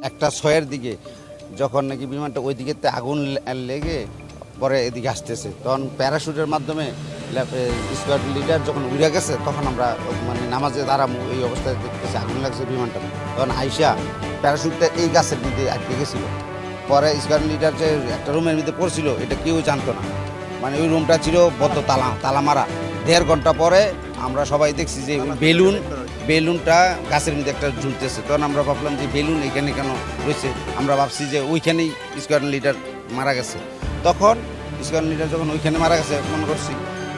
1:06 দিকে যখন নাকি বিমানটা ওই দিকে আগুন লেগে পরে এদিকে আসতেছে, তখন প্যারাশুটের মাধ্যমে স্কোয়াড লিডার যখন উড়ে গেছে তখন আমরা মানে নামাজে দাঁড়ামু এই অবস্থায় দেখতেছি আগুন লাগছে বিমানটা। তখন আইসা প্যারাশুটটা এই গাছের মধ্যে আটকে গেছিল। পরে স্কোয়াড লিডার যে একটা রুমের মধ্যে পড়ছিল এটা কেউ জানতো না, মানে ওই রুমটা ছিল বদ্ধ তালা মারা। 1.5 ঘন্টা পরে আমরা সবাই দেখছি যে ওই বেলুনটা গাছের মধ্যে একটা ঝুলতেছে। তখন আমরা ভাবলাম যে বেলুন এখানে কেন রয়েছে, আমরা ভাবছি যে ওইখানেই স্কোয়াড লিডার মারা গেছে। তখন স্কোয়াড লিডার যখন ওইখানে মারা গেছে মনে করছি,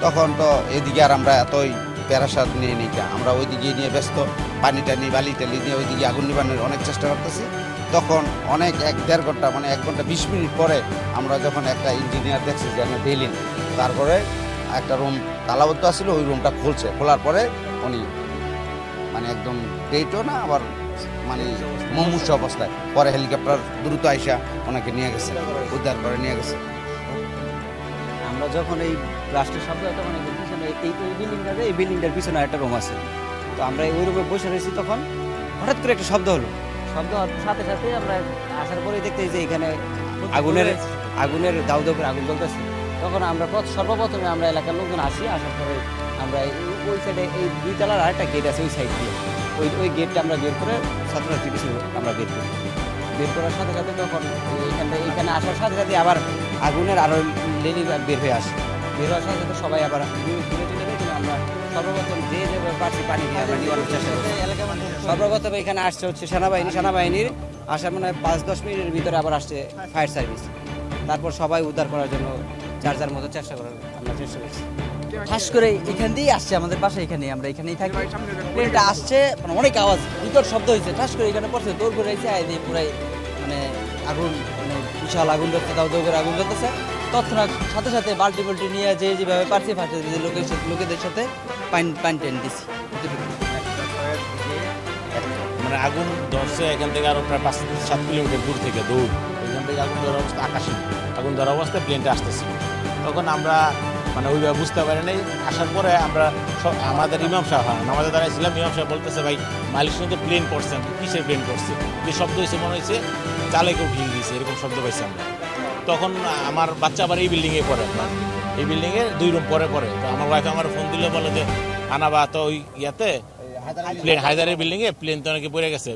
তখন তো এদিকে আর আমরা এতই প্যারাসাদ নিয়ে নিই, আমরা ওইদিকে নিয়ে ব্যস্ত, পানি টানি বালি টালি নিয়ে ওইদিকে আগুন নিবানোর অনেক চেষ্টা করতেছি। তখন অনেক 1.5 ঘন্টা মানে 1 ঘন্টা 20 মিনিট পরে আমরা যখন একটা ইঞ্জিনিয়ার দেখছি যে আমরা বেলিন, তারপরে একটা রুম তালাবদ্ধ ছিল, ওই রুমটা খুলছে, খোলার পরে উনি মানে একদম ডেটও না আবার মানে মুমূর্ষ অবস্থায়, পরে হেলিকপ্টার দ্রুত আইসা ওনাকে নিয়ে গেছে, উদ্ধার করে নিয়ে গেছে। আমরা যখন এই ব্লাস্টের শব্দ তখন পিছনে এই বিল্ডিংটার পিছনে একটা রুম আছে, তো আমরা ওই রুমে বসে রয়েছি। তখন হঠাৎ করে একটা শব্দ হলো, শব্দ হওয়ার সাথে সাথে আমরা আসার পরে দেখতে যে এখানে আগুনের দাউ দাউ করে আগুন জ্বলতেছে। তখন আমরা সর্বপ্রথমে আমরা এলাকার লোকজন আসার পরে আমরা ওই সাইডে এই 2 তলার আরেকটা গেট আছে ওই সাইড দিয়ে, ওই গেটটা আমরা বের করে ছাত্রছাত্রী কিছু আমরা বের করার সাথে সাথে তখন এখানে আসার সাথে সাথে আবার আগুনের আরো লেলি বের হয়ে আসে। বের হওয়ার সাথে সাথে সবাই আবার আমরা সর্বপ্রথম যে পাচ্ছি পানি দিয়ে আমরা নিবানোর চেষ্টা করছি। সর্বপ্রথম এখানে আসছে হচ্ছে সেনাবাহিনীর আসার মানে 5-10 মিনিটের ভিতরে আবার আসছে ফায়ার সার্ভিস। তারপর সবাই উদ্ধার করার জন্য যার মতো চেষ্টা করার আমরা চেষ্টা করছি। খাস করে এখান দিয়েই আসছে, আমাদের পাশে আমরা এখানেই থাকি। প্লেনটা আসছে মানে অনেক আওয়াজ, বিকট শব্দ হয়েছে, ঠাস করে এখানে পড়ছে, দৌড় করে এসে দিয়ে পুরাই মানে আগুন, মানে বিশাল আগুন জ্বলছে, দাউ দাউ করে আগুন জ্বলতেছে। তৎক্ষণাৎ সাথে সাথে বাল্টি নিয়ে যেভাবে পারছি লোকেদের সাথে পানি টেন দিছি। মানে আগুন ধরছে এখান থেকে আরো প্রায় 5-7 কিলোমিটার দূর থেকে দৌড়, ওইখান থেকে আগুন ধরা অবস্থা, আকাশে আগুন ধরা অবস্থায় প্লেনটা আসতেছিল। তখন আমরা মানে ওইভাবে বুঝতে পারি নাই। আসার পরে আমরা আমাদের ইমাম সাহেব নামাজে দাঁড়াইছিলাম, ইমাম সাহেব বলতেছে ভাই মালিক সঙ্গে প্লেন করছেন, কিসের প্লেন করছে, যে শব্দ হয়েছে মনে হয়েছে চালে কেউ ঢিল দিয়েছে, এরকম শব্দ পাইছি আমরা। তখন আমার বাচ্চা আবার এই বিল্ডিংয়ে পড়ে, এই বিল্ডিংয়ে 2 রুম পরে। তো আমার ওয়াইফ আমার ফোন দিলে বলে যে আনাবা তো ওই ইয়াতে প্লেন হায়দারের বিল্ডিংয়ে প্লেন তো অনেকে পড়ে গেছে।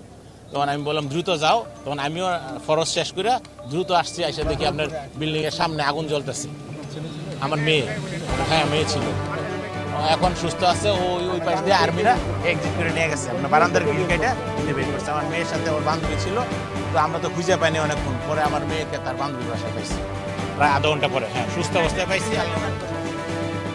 তখন আমি বললাম দ্রুত যাও। তখন আমিও ফরজ শেষ করে দ্রুত আসছি, এসে দেখি আপনার বিল্ডিংয়ের সামনে আগুন জ্বলতেছে। আমার মেয়ে, হ্যাঁ মেয়ে ছিল, এখন সুস্থ আছে। ওই পাশ দিয়ে আর্মিরা এক্সিট করে নিয়ে গেছে, আপনার বারান্দার গ্রিল কেটে বের করছে। আমার মেয়ের সাথে ওর বান্ধবী ছিল, তো আমরা তো খুঁজে পাইনি অনেকক্ষণ পরে আমার মেয়েকে তার বান্ধবীর বাসায় পাইছি, প্রায় আধা ঘন্টা পরে। হ্যাঁ সুস্থ অবস্থায় পাইছি।